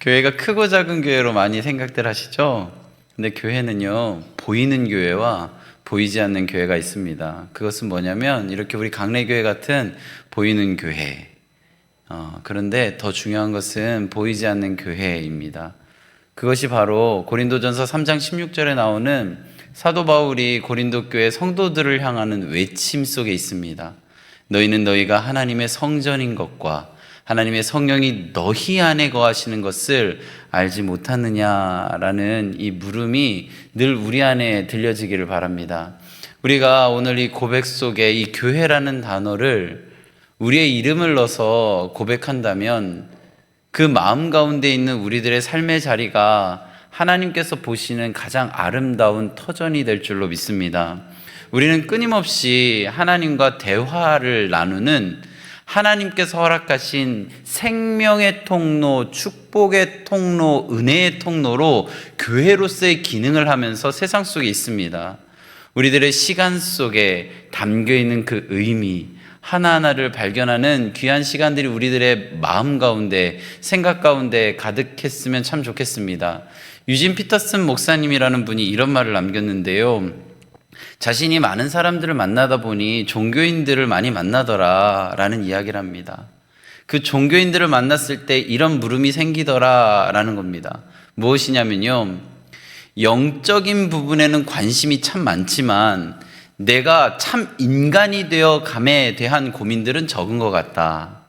교회가 크고 작은 교회로 많이 생각들 하시죠? 근데 교회는요, 보이는 교회와 보이지 않는 교회가 있습니다. 그것은 뭐냐면 이렇게 우리 강례교회 같은 보이는 교회, 그런데 더 중요한 것은 보이지 않는 교회입니다. 그것이 바로 고린도전서 3장 16절에 나오는 사도 바울이 고린도 교회 성도들을 향하는 외침 속에 있습니다. 너희는 너희가 하나님의 성전인 것과 하나님의 성령이 너희 안에 거하시는 것을 알지 못하느냐라는 이 물음이 늘 우리 안에 들려지기를 바랍니다. 우리가 오늘 이 고백 속에 이 교회라는 단어를 우리의 이름을 넣어서 고백한다면 그 마음 가운데 있는 우리들의 삶의 자리가 하나님께서 보시는 가장 아름다운 터전이 될 줄로 믿습니다. 우리는 끊임없이 하나님과 대화를 나누는 하나님께서 허락하신 생명의 통로, 축복의 통로, 은혜의 통로로 교회로서의 기능을 하면서 세상 속에 있습니다. 우리들의 시간 속에 담겨있는 그 의미, 하나하나를 발견하는 귀한 시간들이 우리들의 마음 가운데, 생각 가운데 가득했으면 참 좋겠습니다. 유진 피터슨 목사님이라는 분이 이런 말을 남겼는데요. 자신이 많은 사람들을 만나다 보니 종교인들을 많이 만나더라 라는 이야기를 합니다. 그 종교인들을 만났을 때 이런 물음이 생기더라 라는 겁니다. 무엇이냐면요, 영적인 부분에는 관심이 참 많지만 내가 참 인간이 되어 감에 대한 고민들은 적은 것 같다.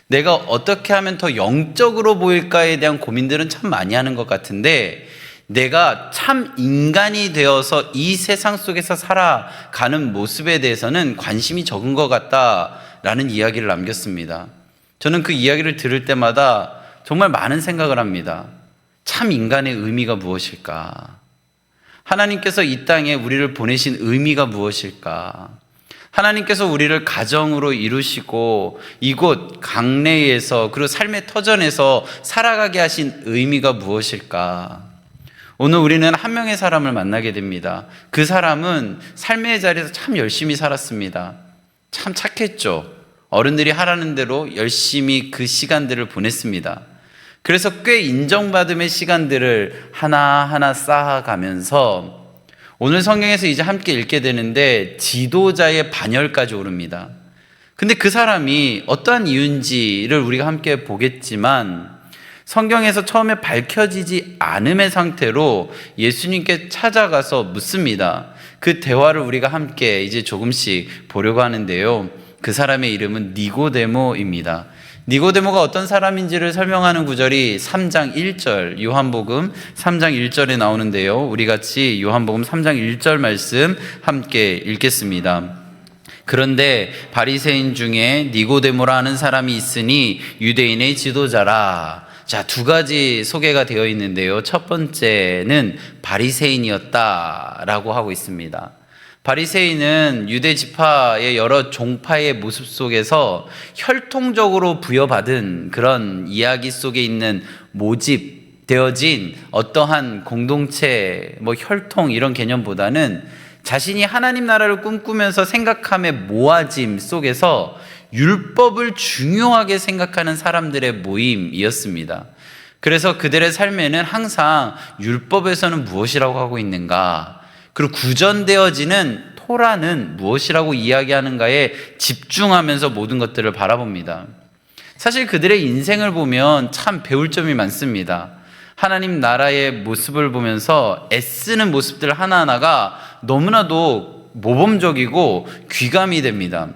내가 어떻게 하면 더 영적으로 보일까에 대한 고민들은 참 많이 하는 것 같은데 내가 참 인간이 되어서 이 세상 속에서 살아가는 모습에 대해서는 관심이 적은 것 같다라는 이야기를 남겼습니다. 저는 그 이야기를 들을 때마다 정말 많은 생각을 합니다. 참 인간의 의미가 무엇일까? 하나님께서 이 땅에 우리를 보내신 의미가 무엇일까? 하나님께서 우리를 가정으로 이루시고 이곳 강내에서 그리고 삶의 터전에서 살아가게 하신 의미가 무엇일까? 오늘 우리는 한 명의 사람을 만나게 됩니다. 그 사람은 삶의 자리에서 참 열심히 살았습니다. 참 착했죠. 어른들이 하라는 대로 열심히 그 시간들을 보냈습니다. 그래서 꽤 인정받음의 시간들을 하나하나 쌓아가면서 오늘 성경에서 이제 함께 읽게 되는데 지도자의 반열까지 오릅니다. 근데 그 사람이 어떠한 이유인지를 우리가 함께 보겠지만 성경에서 처음에 밝혀지지 않음의 상태로 예수님께 찾아가서 묻습니다. 그 대화를 우리가 함께 이제 조금씩 보려고 하는데요. 그 사람의 이름은 니고데모입니다. 니고데모가 어떤 사람인지를 설명하는 구절이 3장 1절, 요한복음 3장 1절에 나오는데요. 우리 같이 요한복음 3장 1절 말씀 함께 읽겠습니다. 그런데 바리새인 중에 니고데모라 하는 사람이 있으니 유대인의 지도자라. 자, 두 가지 소개가 되어 있는데요. 첫 번째는 바리새인이었다라고 하고 있습니다. 바리새인은 유대 지파의 여러 종파의 모습 속에서 혈통적으로 부여받은 그런 이야기 속에 있는 모집되어진 어떠한 공동체, 혈통 이런 개념보다는 자신이 하나님 나라를 꿈꾸면서 생각함의 모아짐 속에서 율법을 중요하게 생각하는 사람들의 모임이었습니다. 그래서 그들의 삶에는 항상 율법에서는 무엇이라고 하고 있는가, 그리고 구전되어지는 토라는 무엇이라고 이야기하는가에 집중하면서 모든 것들을 바라봅니다. 사실 그들의 인생을 보면 참 배울 점이 많습니다. 하나님 나라의 모습을 보면서 애쓰는 모습들 하나하나가 너무나도 모범적이고 귀감이 됩니다.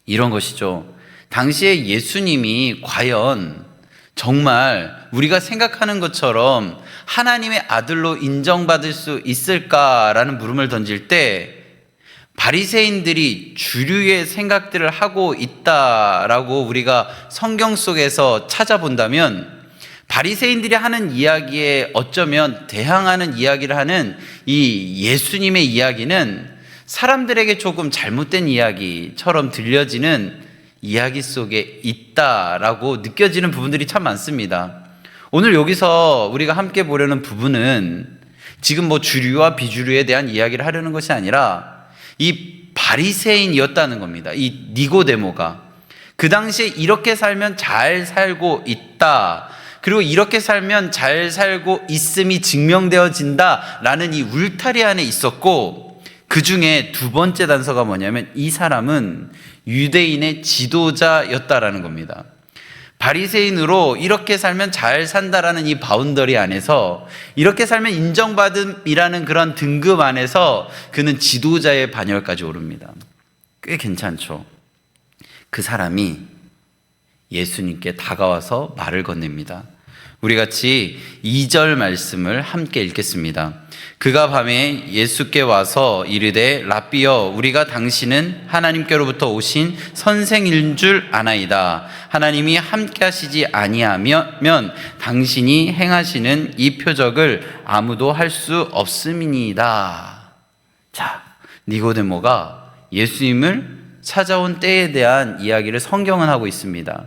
이런 것이죠. 당시에 예수님이 과연 정말 우리가 생각하는 것처럼 하나님의 아들로 인정받을 수 있을까라는 물음을 던질 때 바리새인들이 주류의 생각들을 하고 있다라고 우리가 성경 속에서 찾아본다면 바리새인들이 하는 이야기에 어쩌면 대항하는 이야기를 하는 이 예수님의 이야기는 사람들에게 조금 잘못된 이야기처럼 들려지는 이야기 속에 있다라고 느껴지는 부분들이 참 많습니다. 오늘 여기서 우리가 함께 보려는 부분은 지금 주류와 비주류에 대한 이야기를 하려는 것이 아니라 이 바리새인이었다는 겁니다. 이 니고데모가 그 당시에 이렇게 살면 잘 살고 있다, 그리고 이렇게 살면 잘 살고 있음이 증명되어진다라는 이 울타리 안에 있었고, 그 중에 두 번째 단서가 뭐냐면 이 사람은 유대인의 지도자였다라는 겁니다. 바리새인으로 이렇게 살면 잘 산다라는 이 바운더리 안에서, 이렇게 살면 인정받음이라는 그런 등급 안에서 그는 지도자의 반열까지 오릅니다. 꽤 괜찮죠. 그 사람이 예수님께 다가와서 말을 건넵니다. 우리 같이 2절 말씀을 함께 읽겠습니다. 그가 밤에 예수께 와서 이르되 랍비여, 우리가 당신은 하나님께로부터 오신 선생인 줄 아나이다. 하나님이 함께 하시지 아니하면 당신이 행하시는 이 표적을 아무도 할 수 없음이니이다. 자, 니고데모가 예수님을 찾아온 때에 대한 이야기를 성경은 하고 있습니다.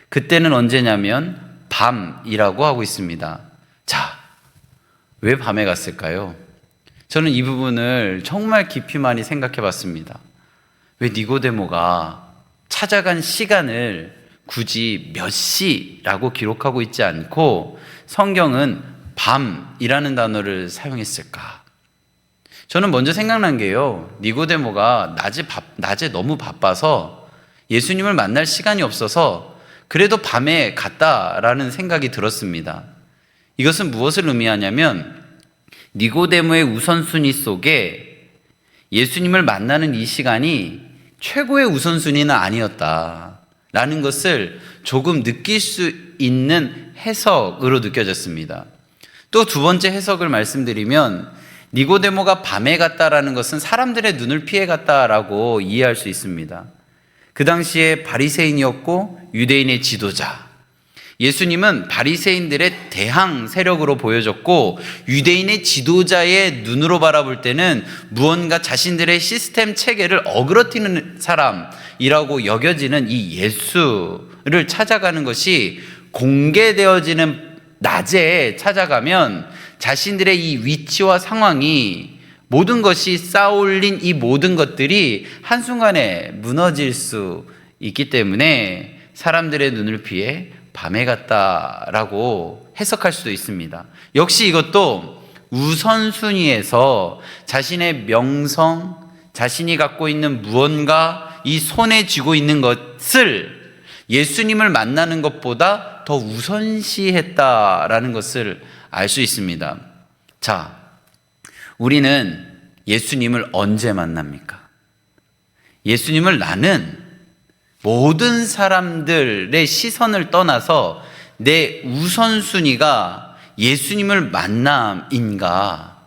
그때는 언제냐면 밤이라고 하고 있습니다. 자, 왜 밤에 갔을까요? 저는 이 부분을 정말 깊이 많이 생각해 봤습니다. 왜 니고데모가 찾아간 시간을 굳이 몇 시라고 기록하고 있지 않고 성경은 밤이라는 단어를 사용했을까? 저는 먼저 생각난 게요, 니고데모가 낮에 너무 바빠서 예수님을 만날 시간이 없어서 그래도 밤에 갔다라는 생각이 들었습니다. 이것은 무엇을 의미하냐면 니고데모의 우선순위 속에 예수님을 만나는 이 시간이 최고의 우선순위는 아니었다라는 것을 조금 느낄 수 있는 해석으로 느껴졌습니다. 또 두 번째 해석을 말씀드리면 니고데모가 밤에 갔다라는 것은 사람들의 눈을 피해 갔다라고 이해할 수 있습니다. 그 당시에 바리새인이었고 유대인의 지도자, 예수님은 바리새인들의 대항 세력으로 보여졌고 유대인의 지도자의 눈으로 바라볼 때는 무언가 자신들의 시스템 체계를 어그러뜨리는 사람이라고 여겨지는 이 예수를 찾아가는 것이 공개되어지는 낮에 찾아가면 자신들의 이 위치와 상황이, 모든 것이 쌓아올린 이 모든 것들이 한순간에 무너질 수 있기 때문에 사람들의 눈을 피해 밤에 갔다라고 해석할 수도 있습니다. 역시 이것도 우선순위에서 자신의 명성, 자신이 갖고 있는 무언가, 이 손에 쥐고 있는 것을 예수님을 만나는 것보다 더 우선시했다라는 것을 알 수 있습니다. 자, 우리는 예수님을 언제 만납니까? 예수님을 나는 모든 사람들의 시선을 떠나서 내 우선순위가 예수님을 만남인가?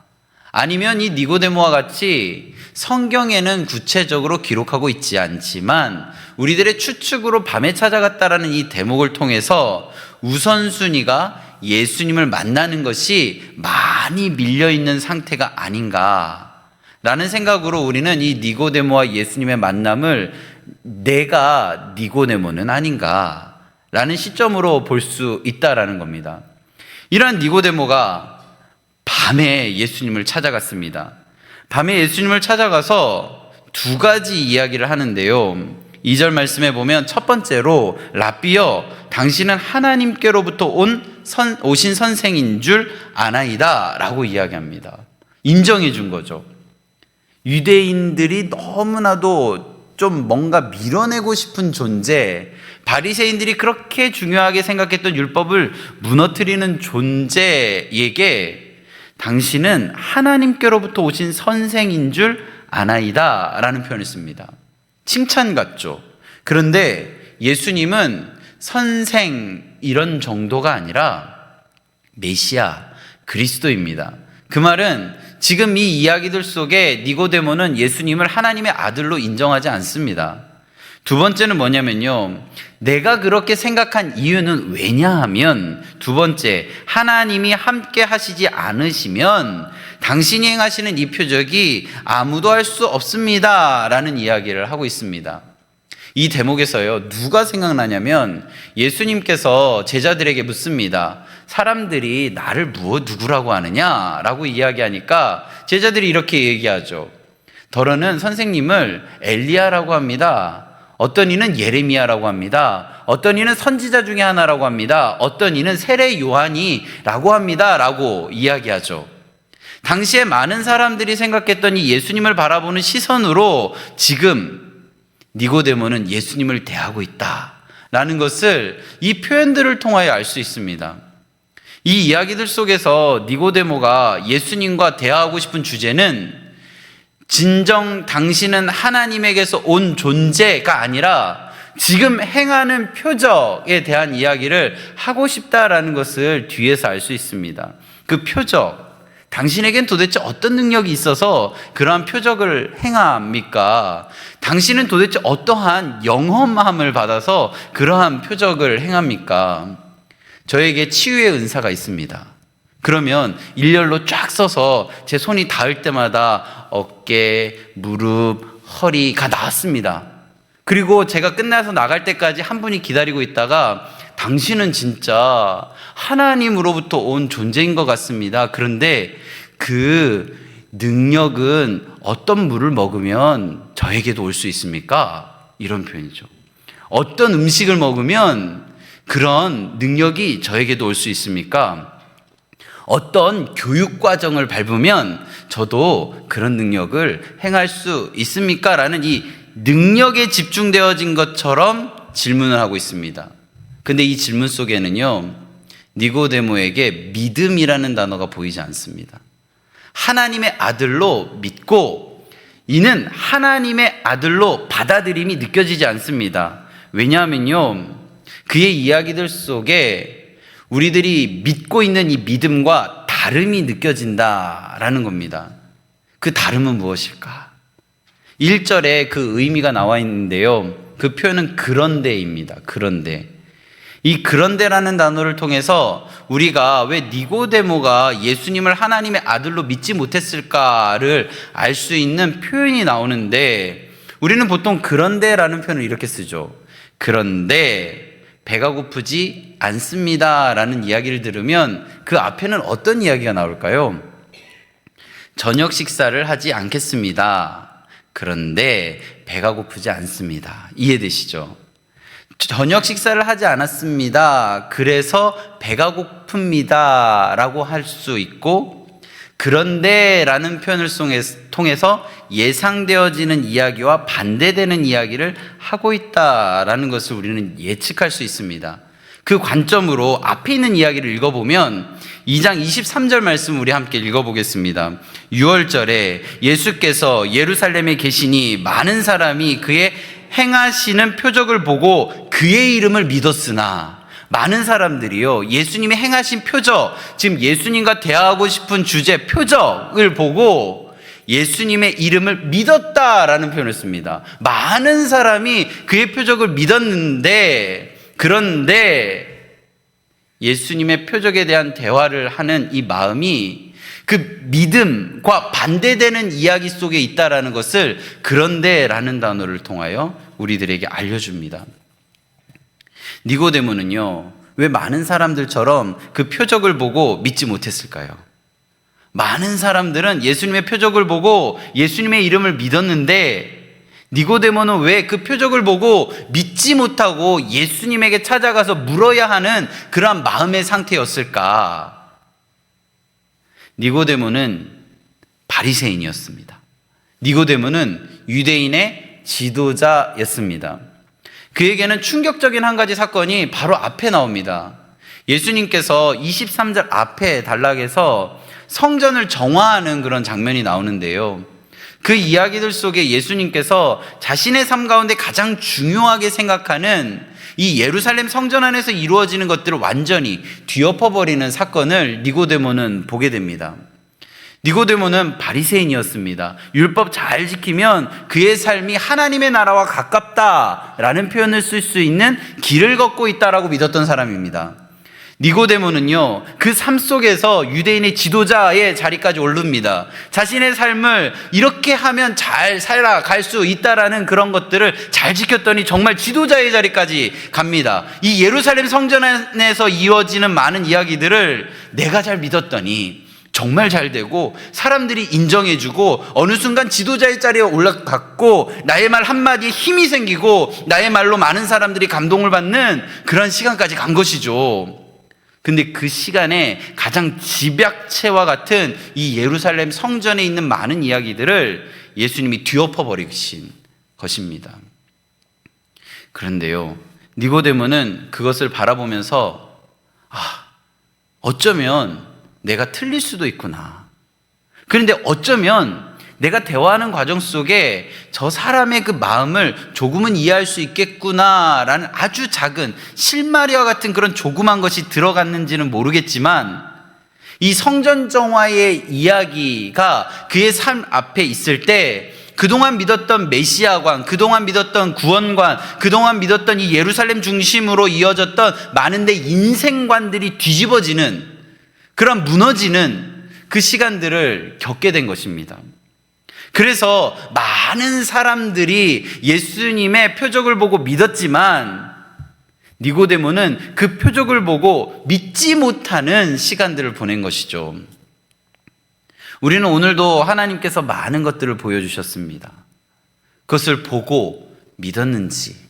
아니면 이 니고데모와 같이 성경에는 구체적으로 기록하고 있지 않지만 우리들의 추측으로 밤에 찾아갔다라는 이 대목을 통해서 우선순위가 예수님을 만나는 것이 많이 밀려있는 상태가 아닌가라는 생각으로 우리는 이 니고데모와 예수님의 만남을 내가 니고데모는 아닌가라는 시점으로 볼 수 있다라는 겁니다. 이러한 니고데모가 밤에 예수님을 찾아갔습니다. 밤에 예수님을 찾아가서 두 가지 이야기를 하는데요, 2절 말씀에 보면 첫 번째로 랍비여, 당신은 하나님께로부터 오신 선생인 줄 아나이다 라고 이야기합니다. 인정해 준 거죠. 유대인들이 너무나도 좀 뭔가 밀어내고 싶은 존재, 바리새인들이 그렇게 중요하게 생각했던 율법을 무너뜨리는 존재에게 당신은 하나님께로부터 오신 선생인 줄 아나이다 라는 표현을 씁니다. 칭찬 같죠. 그런데 예수님은 선생 이런 정도가 아니라 메시아, 그리스도입니다. 그 말은 지금 이 이야기들 속에 니고데모는 예수님을 하나님의 아들로 인정하지 않습니다. 두 번째는 뭐냐면요, 내가 그렇게 생각한 이유는 왜냐하면, 두 번째, 하나님이 함께 하시지 않으시면 당신이 행하시는 이 표적이 아무도 할 수 없습니다 라는 이야기를 하고 있습니다. 이 대목에서요, 누가 생각나냐면 예수님께서 제자들에게 묻습니다. 사람들이 나를 누구라고 하느냐 라고 이야기하니까 제자들이 이렇게 얘기하죠. 더러는 선생님을 엘리야라고 합니다. 어떤 이는 예레미야라고 합니다. 어떤 이는 선지자 중에 하나라고 합니다. 어떤 이는 세례 요한이라고 합니다. 라고 이야기하죠. 당시에 많은 사람들이 생각했던 이 예수님을 바라보는 시선으로 지금 니고데모는 예수님을 대하고 있다라는 것을 이 표현들을 통하여 알 수 있습니다. 이 이야기들 속에서 니고데모가 예수님과 대화하고 싶은 주제는 진정 당신은 하나님에게서 온 존재가 아니라 지금 행하는 표적에 대한 이야기를 하고 싶다라는 것을 뒤에서 알 수 있습니다. 그 표적, 당신에겐 도대체 어떤 능력이 있어서 그러한 표적을 행합니까? 당신은 도대체 어떠한 영험함을 받아서 그러한 표적을 행합니까? 저에게 치유의 은사가 있습니다. 그러면 일렬로 쫙 서서 제 손이 닿을 때마다 어깨, 무릎, 허리가 나았습니다. 그리고 제가 끝나서 나갈 때까지 한 분이 기다리고 있다가 당신은 진짜 하나님으로부터 온 존재인 것 같습니다. 그런데 그 능력은 어떤 물을 먹으면 저에게도 올 수 있습니까? 이런 표현이죠. 어떤 음식을 먹으면 그런 능력이 저에게도 올 수 있습니까? 어떤 교육 과정을 밟으면 저도 그런 능력을 행할 수 있습니까? 라는 이 능력에 집중되어진 것처럼 질문을 하고 있습니다. 근데 이 질문 속에는요, 니고데모에게 믿음이라는 단어가 보이지 않습니다. 하나님의 아들로 믿고 이는 하나님의 아들로 받아들임이 느껴지지 않습니다. 왜냐하면요, 그의 이야기들 속에 우리들이 믿고 있는 이 믿음과 다름이 느껴진다라는 겁니다. 그 다름은 무엇일까? 1절에 그 의미가 나와 있는데요, 그 표현은 그런데입니다. 그런데. 이 그런데라는 단어를 통해서 우리가 왜 니고데모가 예수님을 하나님의 아들로 믿지 못했을까를 알 수 있는 표현이 나오는데, 우리는 보통 그런데라는 표현을 이렇게 쓰죠. 그런데 배가 고프지 않습니다 라는 이야기를 들으면 그 앞에는 어떤 이야기가 나올까요? 저녁 식사를 하지 않겠습니다. 그런데 배가 고프지 않습니다. 이해되시죠? 저녁 식사를 하지 않았습니다. 그래서 배가 고픕니다 라고 할 수 있고, 그런데 라는 표현을 통해서 예상되어지는 이야기와 반대되는 이야기를 하고 있다라는 것을 우리는 예측할 수 있습니다. 그 관점으로 앞에 있는 이야기를 읽어보면 2장 23절 말씀 우리 함께 읽어보겠습니다. 6월절에 예수께서 예루살렘에 계시니 많은 사람이 그의 행하시는 표적을 보고 그의 이름을 믿었으나, 많은 사람들이요, 예수님이 행하신 표적, 지금 예수님과 대화하고 싶은 주제 표적을 보고 예수님의 이름을 믿었다라는 표현을 씁니다. 많은 사람이 그의 표적을 믿었는데, 그런데 예수님의 표적에 대한 대화를 하는 이 마음이 그 믿음과 반대되는 이야기 속에 있다라는 것을 그런데라는 단어를 통하여 우리들에게 알려줍니다. 니고데모는요, 왜 많은 사람들처럼 그 표적을 보고 믿지 못했을까요? 많은 사람들은 예수님의 표적을 보고 예수님의 이름을 믿었는데, 니고데모는 왜 그 표적을 보고 믿지 못하고 예수님에게 찾아가서 물어야 하는 그러한 마음의 상태였을까? 니고데모는 바리새인이었습니다. 니고데모는 유대인의 지도자였습니다. 그에게는 충격적인 한 가지 사건이 바로 앞에 나옵니다. 예수님께서 23절 앞에 단락에서 성전을 정화하는 그런 장면이 나오는데요, 그 이야기들 속에 예수님께서 자신의 삶 가운데 가장 중요하게 생각하는 이 예루살렘 성전 안에서 이루어지는 것들을 완전히 뒤엎어버리는 사건을 니고데모는 보게 됩니다. 니고데모는 바리새인이었습니다. 율법 잘 지키면 그의 삶이 하나님의 나라와 가깝다라는 표현을 쓸 수 있는 길을 걷고 있다라고 믿었던 사람입니다. 니고데모는요, 그 삶 속에서 유대인의 지도자의 자리까지 오릅니다. 자신의 삶을 이렇게 하면 잘 살아갈 수 있다라는 그런 것들을 잘 지켰더니 정말 지도자의 자리까지 갑니다. 이 예루살렘 성전 안에서 이루어지는 많은 이야기들을 내가 잘 믿었더니 정말 잘 되고 사람들이 인정해주고 어느 순간 지도자의 자리에 올라갔고 나의 말 한마디에 힘이 생기고 나의 말로 많은 사람들이 감동을 받는 그런 시간까지 간 것이죠. 근데 그 시간에 가장 집약체와 같은 이 예루살렘 성전에 있는 많은 이야기들을 예수님이 뒤엎어 버리신 것입니다. 그런데요, 니고데모는 그것을 바라보면서 어쩌면 내가 틀릴 수도 있구나. 그런데 어쩌면 내가 대화하는 과정 속에 저 사람의 그 마음을 조금은 이해할 수 있겠구나라는 아주 작은 실마리와 같은 그런 조그만 것이 들어갔는지는 모르겠지만 이 성전 정화의 이야기가 그의 삶 앞에 있을 때 그동안 믿었던 메시아관, 그동안 믿었던 구원관, 그동안 믿었던 이 예루살렘 중심으로 이어졌던 많은 데 인생관들이 뒤집어지는 그런 무너지는 그 시간들을 겪게 된 것입니다. 그래서 많은 사람들이 예수님의 표적을 보고 믿었지만 니고데모는 그 표적을 보고 믿지 못하는 시간들을 보낸 것이죠. 우리는 오늘도 하나님께서 많은 것들을 보여주셨습니다. 그것을 보고 믿었는지,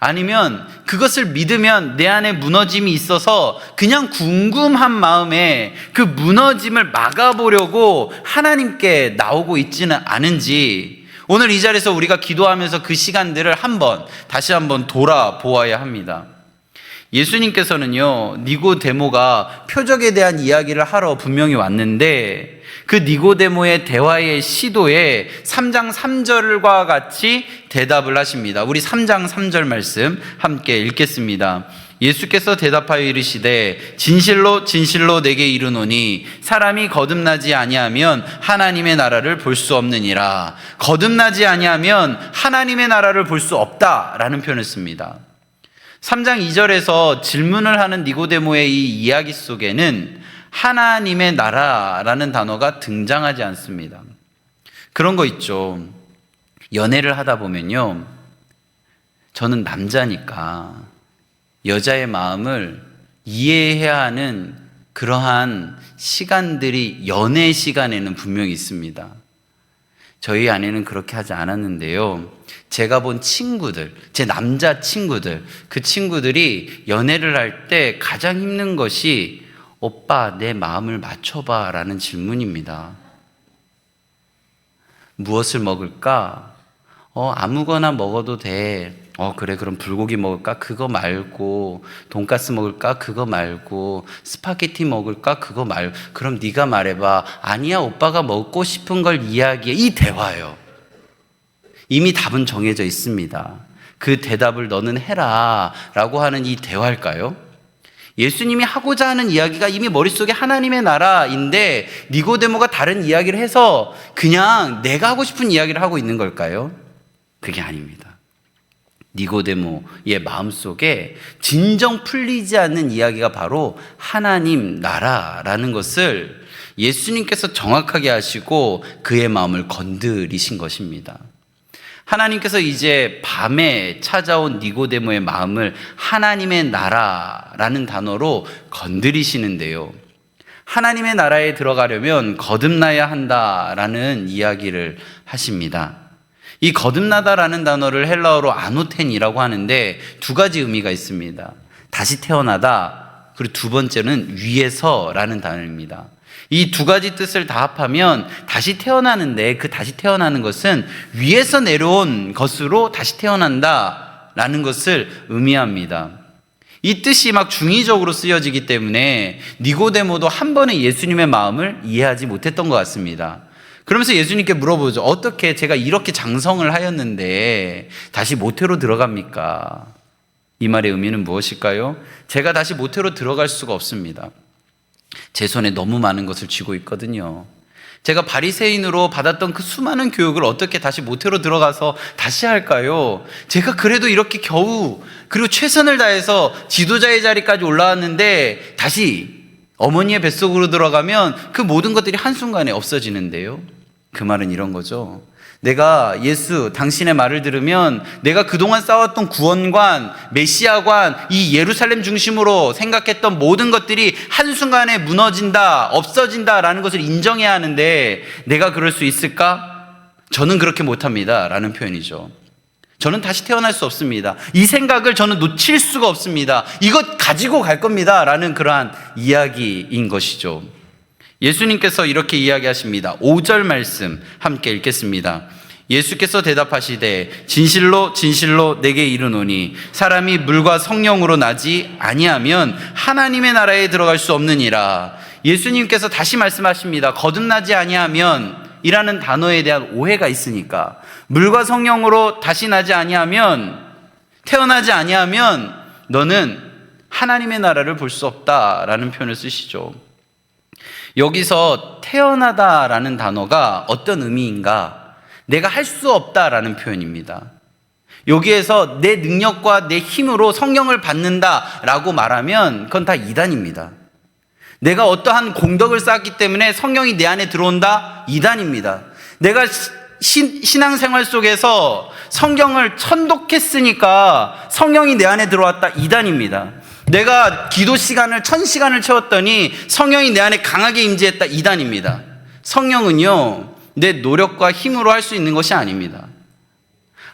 아니면 그것을 믿으면 내 안에 무너짐이 있어서 그냥 궁금한 마음에 그 무너짐을 막아보려고 하나님께 나오고 있지는 않은지, 오늘 이 자리에서 우리가 기도하면서 그 시간들을 다시 한번 돌아보아야 합니다. 예수님께서는요, 니고데모가 표적에 대한 이야기를 하러 분명히 왔는데 그 니고데모의 대화의 시도에 3장 3절과 같이 대답을 하십니다. 우리 3장 3절 말씀 함께 읽겠습니다. 예수께서 대답하여 이르시되 진실로 진실로 내게 이르노니 사람이 거듭나지 아니하면 하나님의 나라를 볼 수 없느니라. 거듭나지 아니하면 하나님의 나라를 볼 수 없다라는 표현을 씁니다. 3장 2절에서 질문을 하는 니고데모의 이 이야기 속에는 하나님의 나라라는 단어가 등장하지 않습니다. 그런 거 있죠. 연애를 하다 보면요, 저는 남자니까 여자의 마음을 이해해야 하는 그러한 시간들이 연애 시간에는 분명히 있습니다. 저희 아내는 그렇게 하지 않았는데요, 제가 본 친구들, 제 남자 친구들, 그 친구들이 연애를 할 때 가장 힘든 것이 오빠 내 마음을 맞춰봐 라는 질문입니다. 무엇을 먹을까? 아무거나 먹어도 돼. 그래, 그럼 불고기 먹을까? 그거 말고. 돈가스 먹을까? 그거 말고. 스파게티 먹을까? 그거 말고. 그럼 네가 말해봐. 아니야, 오빠가 먹고 싶은 걸 이야기해. 이 대화예요. 이미 답은 정해져 있습니다. 그 대답을 너는 해라 라고 하는 이 대화일까요? 예수님이 하고자 하는 이야기가 이미 머릿속에 하나님의 나라인데 니고데모가 다른 이야기를 해서 그냥 내가 하고 싶은 이야기를 하고 있는 걸까요? 그게 아닙니다. 니고데모의 마음속에 진정 풀리지 않는 이야기가 바로 하나님 나라라는 것을 예수님께서 정확하게 하시고 그의 마음을 건드리신 것입니다. 하나님께서 이제 밤에 찾아온 니고데모의 마음을 하나님의 나라라는 단어로 건드리시는데요, 하나님의 나라에 들어가려면 거듭나야 한다라는 이야기를 하십니다. 이 거듭나다라는 단어를 헬라어로 아노텐이라고 하는데 두 가지 의미가 있습니다. 다시 태어나다, 그리고 두 번째는 위에서라는 단어입니다. 이 두 가지 뜻을 다 합하면 다시 태어나는데, 그 다시 태어나는 것은 위에서 내려온 것으로 다시 태어난다라는 것을 의미합니다. 이 뜻이 막 중의적으로 쓰여지기 때문에 니고데모도 한 번에 예수님의 마음을 이해하지 못했던 것 같습니다. 그러면서 예수님께 물어보죠. 어떻게 제가 이렇게 장성을 하였는데 다시 모태로 들어갑니까? 이 말의 의미는 무엇일까요? 제가 다시 모태로 들어갈 수가 없습니다. 제 손에 너무 많은 것을 쥐고 있거든요. 제가 바리새인으로 받았던 그 수많은 교육을 어떻게 다시 모태로 들어가서 다시 할까요? 제가 그래도 이렇게 겨우, 그리고 최선을 다해서 지도자의 자리까지 올라왔는데 다시 어머니의 뱃속으로 들어가면 그 모든 것들이 한순간에 없어지는데요. 그 말은 이런 거죠. 내가 예수, 당신의 말을 들으면 내가 그동안 쌓았던 구원관, 메시아관, 이 예루살렘 중심으로 생각했던 모든 것들이 한순간에 무너진다, 없어진다라는 것을 인정해야 하는데 내가 그럴 수 있을까? 저는 그렇게 못합니다 라는 표현이죠. 저는 다시 태어날 수 없습니다. 이 생각을 저는 놓칠 수가 없습니다. 이것 가지고 갈 겁니다 라는 그러한 이야기인 것이죠. 예수님께서 이렇게 이야기하십니다. 5절 말씀 함께 읽겠습니다. 예수께서 대답하시되 진실로 진실로 내게 이르노니 사람이 물과 성령으로 나지 아니하면 하나님의 나라에 들어갈 수 없느니라. 예수님께서 다시 말씀하십니다. 거듭나지 아니하면 이라는 단어에 대한 오해가 있으니까 물과 성령으로 다시 나지 아니하면, 태어나지 아니하면 너는 하나님의 나라를 볼 수 없다라는 표현을 쓰시죠. 여기서 태어나다라는 단어가 어떤 의미인가? 내가 할 수 없다라는 표현입니다. 여기에서 내 능력과 내 힘으로 성령을 받는다라고 말하면 그건 다 이단입니다. 내가 어떠한 공덕을 쌓았기 때문에 성령이 내 안에 들어온다? 이단입니다. 내가 신앙생활 속에서 성경을 천독했으니까 성령이 내 안에 들어왔다? 이단입니다. 내가 기도 시간을 1000시간을 채웠더니 성령이 내 안에 강하게 임재했다? 이단입니다. 성령은요, 내 노력과 힘으로 할 수 있는 것이 아닙니다.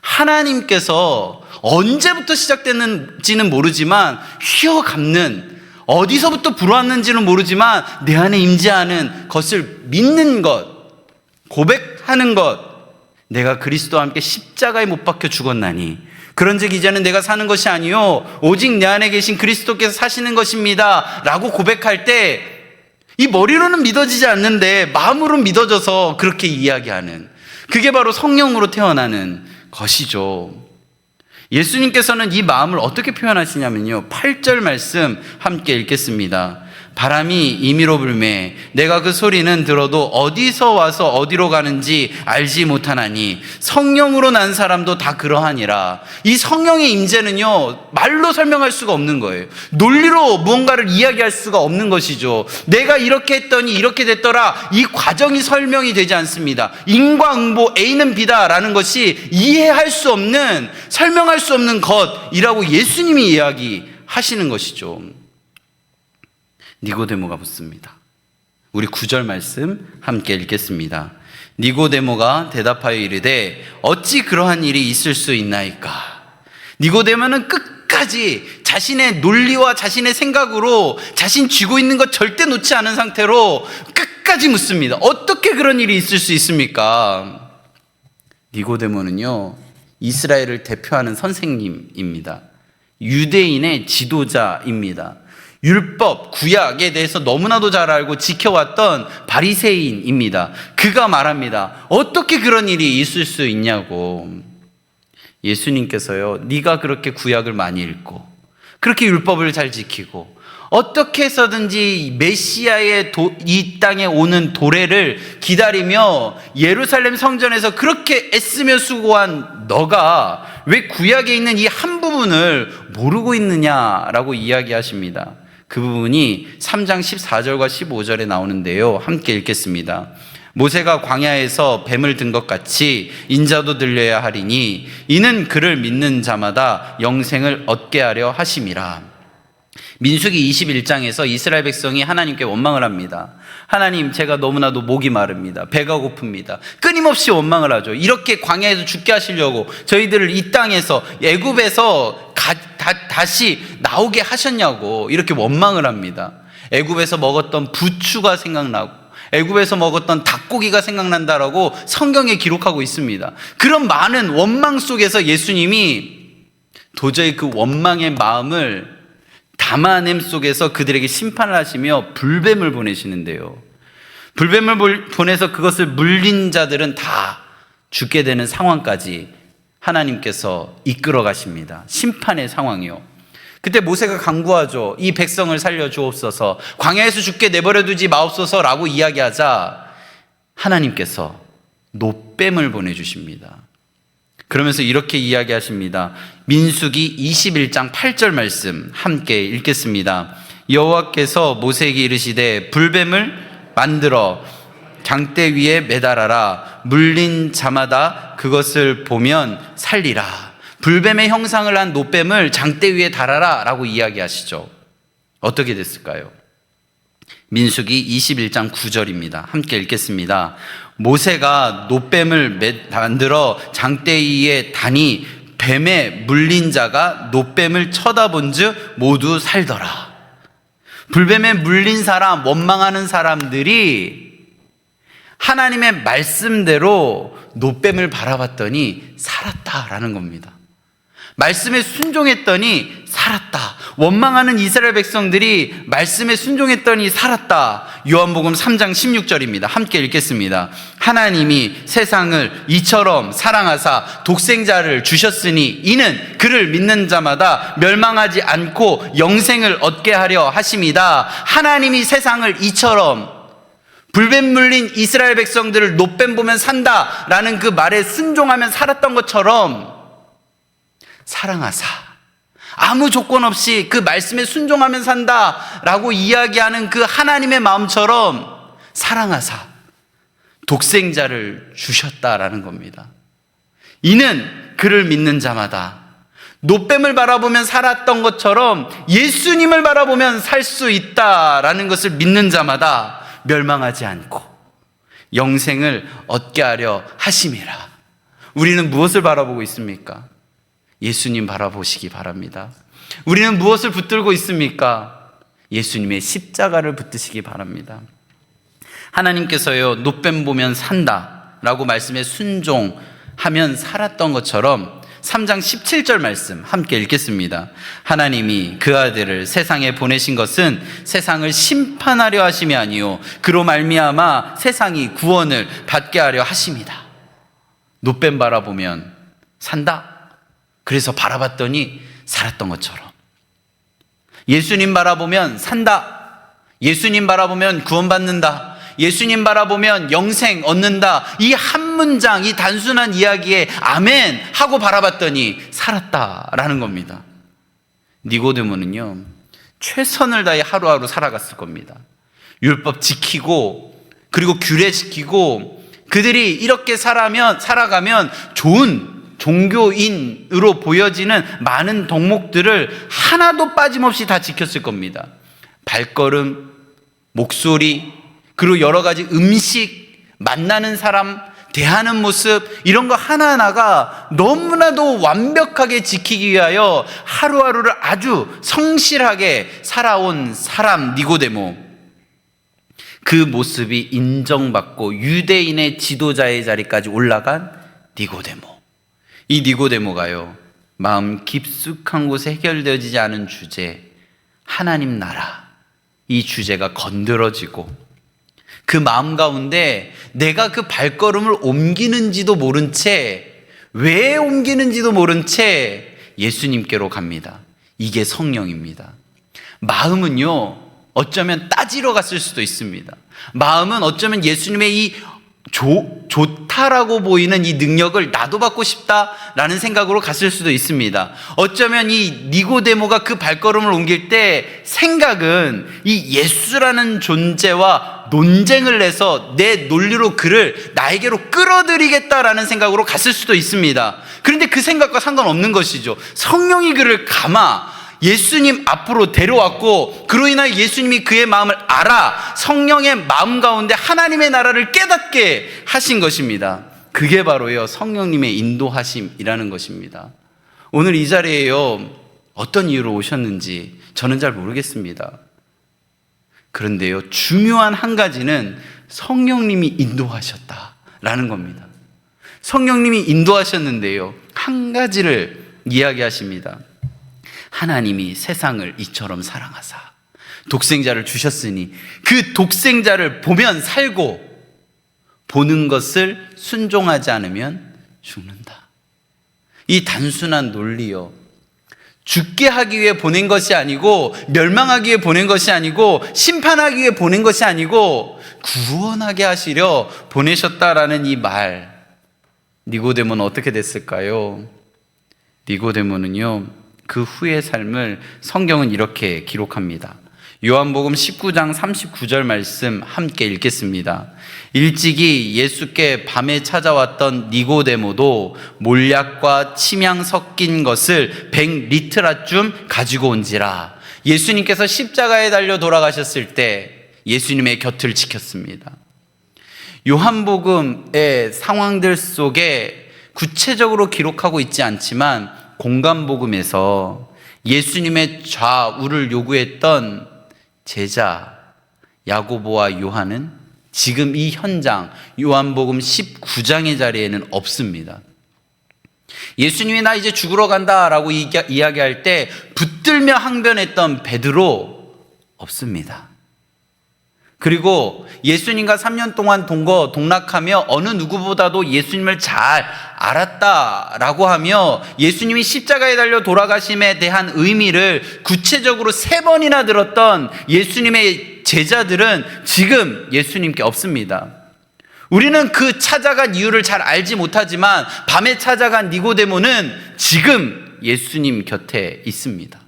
하나님께서 언제부터 시작됐는지는 모르지만 휘어감는, 어디서부터 불어왔는지는 모르지만 내 안에 임재하는 것을 믿는 것, 고백하는 것, 내가 그리스도와 함께 십자가에 못 박혀 죽었나니 그런즉 이제는 내가 사는 것이 아니요 오직 내 안에 계신 그리스도께서 사시는 것입니다 라고 고백할 때 이 머리로는 믿어지지 않는데 마음으로 믿어져서 그렇게 이야기하는, 그게 바로 성령으로 태어나는 것이죠. 예수님께서는 이 마음을 어떻게 표현하시냐면요, 8절 말씀 함께 읽겠습니다. 바람이 임의로 불매 내가 그 소리는 들어도 어디서 와서 어디로 가는지 알지 못하나니 성령으로 난 사람도 다 그러하니라. 이 성령의 임재는요, 말로 설명할 수가 없는 거예요. 논리로 무언가를 이야기할 수가 없는 것이죠. 내가 이렇게 했더니 이렇게 됐더라, 이 과정이 설명이 되지 않습니다. 인과응보 A는 B다라는 것이 이해할 수 없는, 설명할 수 없는 것이라고 예수님이 이야기하시는 것이죠. 니고데모가 묻습니다. 우리 9절 말씀 함께 읽겠습니다. 니고데모가 대답하여 이르되 어찌 그러한 일이 있을 수 있나이까. 니고데모는 끝까지 자신의 논리와 자신의 생각으로 자신 쥐고 있는 것 절대 놓지 않은 상태로 끝까지 묻습니다. 어떻게 그런 일이 있을 수 있습니까? 니고데모는요, 이스라엘을 대표하는 선생님입니다. 유대인의 지도자입니다. 율법, 구약에 대해서 너무나도 잘 알고 지켜왔던 바리새인입니다. 그가 말합니다. 어떻게 그런 일이 있을 수 있냐고. 예수님께서요, 네가 그렇게 구약을 많이 읽고 그렇게 율법을 잘 지키고 어떻게 해서든지 메시아의 이 땅에 오는 도래를 기다리며 예루살렘 성전에서 그렇게 애쓰며 수고한 너가 왜 구약에 있는 이 한 부분을 모르고 있느냐라고 이야기하십니다. 그 부분이 3장 14절과 15절에 나오는데요, 함께 읽겠습니다. 모세가 광야에서 뱀을 든 것 같이 인자도 들려야 하리니 이는 그를 믿는 자마다 영생을 얻게 하려 하심이라. 민수기 21장에서 이스라엘 백성이 하나님께 원망을 합니다. 하나님, 제가 너무나도 목이 마릅니다. 배가 고픕니다. 끊임없이 원망을 하죠. 이렇게 광야에서 죽게 하시려고 저희들을 이 땅에서 애굽에서 다시 나오게 하셨냐고 이렇게 원망을 합니다. 애굽에서 먹었던 부추가 생각나고 애굽에서 먹었던 닭고기가 생각난다라고 성경에 기록하고 있습니다. 그런 많은 원망 속에서 예수님이 도저히 그 원망의 마음을 담아냄 속에서 그들에게 심판을 하시며 불뱀을 보내시는데요, 불뱀을 보내서 그것을 물린 자들은 다 죽게 되는 상황까지 하나님께서 이끌어 가십니다. 심판의 상황이요. 그때 모세가 간구하죠. 이 백성을 살려 주옵소서, 광야에서 죽게 내버려 두지 마옵소서라고 이야기하자 하나님께서 노뱀을 보내주십니다. 그러면서 이렇게 이야기하십니다. 민수기 21장 8절 말씀 함께 읽겠습니다. 여호와께서 모세에게 이르시되 불뱀을 만들어 장대 위에 매달아라. 물린 자마다 그것을 보면 살리라. 불뱀의 형상을 한 놋뱀을 장대 위에 달아라 라고 이야기하시죠. 어떻게 됐을까요? 민수기 21장 9절입니다. 함께 읽겠습니다. 모세가 놋뱀을 만들어 장대 위에 다니 뱀에 물린 자가 놋뱀을 쳐다본 즉 모두 살더라. 불뱀에 물린 사람, 원망하는 사람들이 하나님의 말씀대로 놋뱀을 바라봤더니 살았다라는 겁니다. 말씀에 순종했더니 살았다. 원망하는 이스라엘 백성들이 말씀에 순종했더니 살았다. 요한복음 3장 16절입니다. 함께 읽겠습니다. 하나님이 세상을 이처럼 사랑하사 독생자를 주셨으니 이는 그를 믿는 자마다 멸망하지 않고 영생을 얻게 하려 하심이다. 하나님이 세상을 이처럼, 불뱀 물린 이스라엘 백성들을 놋뱀 보면 산다라는 그 말에 순종하면 살았던 것처럼 사랑하사, 아무 조건 없이 그 말씀에 순종하면 산다라고 이야기하는 그 하나님의 마음처럼 사랑하사 독생자를 주셨다라는 겁니다. 이는 그를 믿는 자마다, 놋뱀을 바라보면 살았던 것처럼 예수님을 바라보면 살 수 있다라는 것을 믿는 자마다 멸망하지 않고 영생을 얻게 하려 하심이라. 우리는 무엇을 바라보고 있습니까? 예수님 바라보시기 바랍니다. 우리는 무엇을 붙들고 있습니까? 예수님의 십자가를 붙드시기 바랍니다. 하나님께서요, 놋뱀 보면 산다 라고 말씀에 순종하면 살았던 것처럼 3장 17절 말씀 함께 읽겠습니다. 하나님이 그 아들을 세상에 보내신 것은 세상을 심판하려 하심이 아니요 그로 말미암아 세상이 구원을 받게 하려 하심이다. 놋뱀 바라보면 산다. 그래서 바라봤더니 살았던 것처럼 예수님 바라보면 산다. 예수님 바라보면 구원받는다. 예수님 바라보면 영생 얻는다. 이 한 문장, 이 단순한 이야기에 아멘 하고 바라봤더니 살았다라는 겁니다. 니고데모는요, 최선을 다해 하루하루 살아갔을 겁니다. 율법 지키고 그리고 규례 지키고 그들이 이렇게 살아가면 좋은 종교인으로 보여지는 많은 덕목들을 하나도 빠짐없이 다 지켰을 겁니다. 발걸음, 목소리, 그리고 여러 가지 음식, 만나는 사람, 대하는 모습, 이런 거 하나하나가 너무나도 완벽하게 지키기 위하여 하루하루를 아주 성실하게 살아온 사람 니고데모. 그 모습이 인정받고 유대인의 지도자의 자리까지 올라간 니고데모. 이 니고데모가요, 마음 깊숙한 곳에 해결되어지지 않은 주제, 하나님 나라, 이 주제가 건드러지고 그 마음 가운데 내가 그 발걸음을 옮기는지도 모른 채, 왜 옮기는지도 모른 채 예수님께로 갑니다. 이게 성령입니다. 마음은요, 어쩌면 따지러 갔을 수도 있습니다. 마음은 어쩌면 예수님의 이 좋다라고 보이는 이 능력을 나도 받고 싶다라는 생각으로 갔을 수도 있습니다. 어쩌면 이 니고데모가 그 발걸음을 옮길 때 생각은 이 예수라는 존재와 논쟁을 내서 내 논리로 그를 나에게로 끌어들이겠다라는 생각으로 갔을 수도 있습니다. 그런데 그 생각과 상관없는 것이죠. 성령이 그를 감아 예수님 앞으로 데려왔고 그로 인하여 예수님이 그의 마음을 알아 성령의 마음 가운데 하나님의 나라를 깨닫게 하신 것입니다. 그게 바로요, 성령님의 인도하심이라는 것입니다. 오늘 이 자리에요, 어떤 이유로 오셨는지 저는 잘 모르겠습니다. 그런데요, 중요한 한 가지는 성령님이 인도하셨다라는 겁니다. 성령님이 인도하셨는데요, 한 가지를 이야기하십니다. 하나님이 세상을 이처럼 사랑하사 독생자를 주셨으니 그 독생자를 보면 살고 보는 것을 순종하지 않으면 죽는다. 이 단순한 논리요, 죽게 하기 위해 보낸 것이 아니고 멸망하기 위해 보낸 것이 아니고 심판하기 위해 보낸 것이 아니고 구원하게 하시려 보내셨다라는 이 말, 니고데모는 어떻게 됐을까요? 니고데모는요, 그 후의 삶을 성경은 이렇게 기록합니다. 요한복음 19장 39절 말씀 함께 읽겠습니다. 일찍이 예수께 밤에 찾아왔던 니고데모도 몰약과 침향 섞인 것을 100리트라쯤 가지고 온지라. 예수님께서 십자가에 달려 돌아가셨을 때 예수님의 곁을 지켰습니다. 요한복음의 상황들 속에 구체적으로 기록하고 있지 않지만 공간복음에서 예수님의 좌우를 요구했던 제자 야고보와 요한은 지금 이 현장 요한복음 19장의 자리에는 없습니다. 예수님이 나 이제 죽으러 간다라고 이야기할 때 붙들며 항변했던 베드로 없습니다. 그리고 예수님과 3년 동안 동거동락하며 어느 누구보다도 예수님을 잘 알았다라고 하며 예수님이 십자가에 달려 돌아가심에 대한 의미를 구체적으로 3번이나 들었던 예수님의 제자들은 지금 예수님께 없습니다. 우리는 그 찾아간 이유를 잘 알지 못하지만 밤에 찾아간 니고데모는 지금 예수님 곁에 있습니다.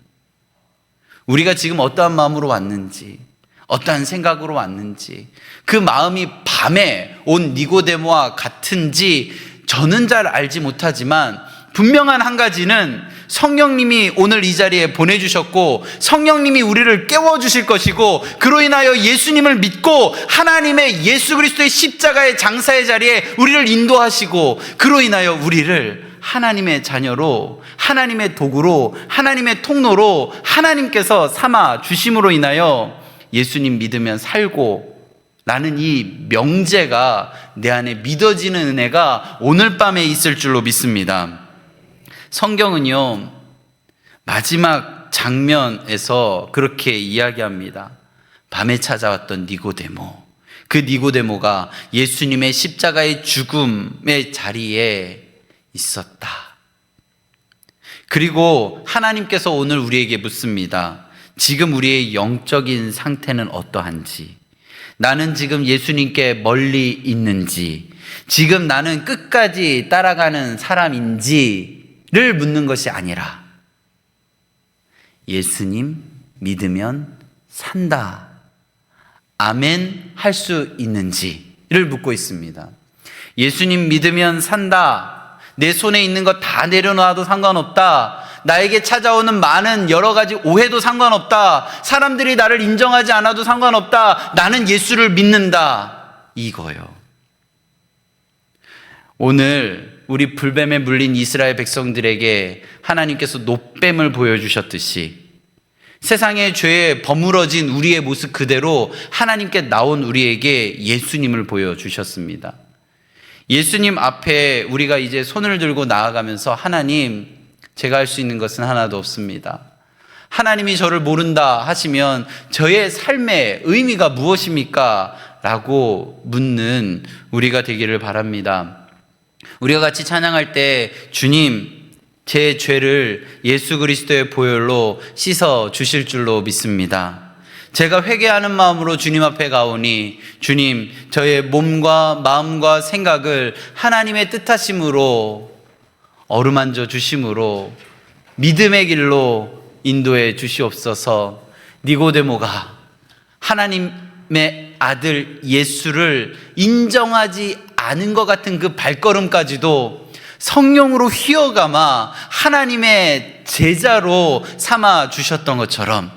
우리가 지금 어떠한 마음으로 왔는지, 어떠한 생각으로 왔는지, 그 마음이 밤에 온 니고데모와 같은지 저는 잘 알지 못하지만 분명한 한 가지는 성령님이 오늘 이 자리에 보내주셨고 성령님이 우리를 깨워주실 것이고 그로 인하여 예수님을 믿고 하나님의 예수 그리스도의 십자가의 장사의 자리에 우리를 인도하시고 그로 인하여 우리를 하나님의 자녀로, 하나님의 도구로, 하나님의 통로로 하나님께서 삼아 주심으로 인하여 예수님 믿으면 살고 라는 이 명제가 내 안에 믿어지는 은혜가 오늘 밤에 있을 줄로 믿습니다. 성경은요, 마지막 장면에서 그렇게 이야기합니다. 밤에 찾아왔던 니고데모, 그 니고데모가 예수님의 십자가의 죽음의 자리에 있었다. 그리고 하나님께서 오늘 우리에게 묻습니다. 지금 우리의 영적인 상태는 어떠한지, 나는 지금 예수님께 멀리 있는지, 지금 나는 끝까지 따라가는 사람인지를 묻는 것이 아니라 예수님 믿으면 산다, 아멘 할 수 있는지를 묻고 있습니다. 예수님 믿으면 산다, 내 손에 있는 거 다 내려놔도 상관없다, 나에게 찾아오는 많은 여러 가지 오해도 상관없다, 사람들이 나를 인정하지 않아도 상관없다, 나는 예수를 믿는다, 이거요. 오늘 우리 불뱀에 물린 이스라엘 백성들에게 하나님께서 노뱀을 보여주셨듯이 세상의 죄에 버무러진 우리의 모습 그대로 하나님께 나온 우리에게 예수님을 보여주셨습니다. 예수님 앞에 우리가 이제 손을 들고 나아가면서 하나님, 제가 할 수 있는 것은 하나도 없습니다. 하나님이 저를 모른다 하시면 저의 삶의 의미가 무엇입니까? 라고 묻는 우리가 되기를 바랍니다. 우리가 같이 찬양할 때 주님, 제 죄를 예수 그리스도의 보혈로 씻어 주실 줄로 믿습니다. 제가 회개하는 마음으로 주님 앞에 가오니 주님, 저의 몸과 마음과 생각을 하나님의 뜻하심으로 어루만져 주심으로 믿음의 길로 인도해 주시옵소서. 니고데모가 하나님의 아들 예수를 인정하지 않은 것 같은 그 발걸음까지도 성령으로 휘어감아 하나님의 제자로 삼아 주셨던 것처럼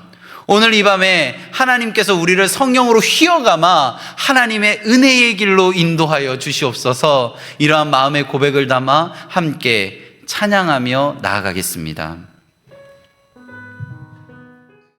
오늘 이 밤에 하나님께서 우리를 성령으로 휘어감아 하나님의 은혜의 길로 인도하여 주시옵소서. 이러한 마음의 고백을 담아 함께 찬양하며 나아가겠습니다.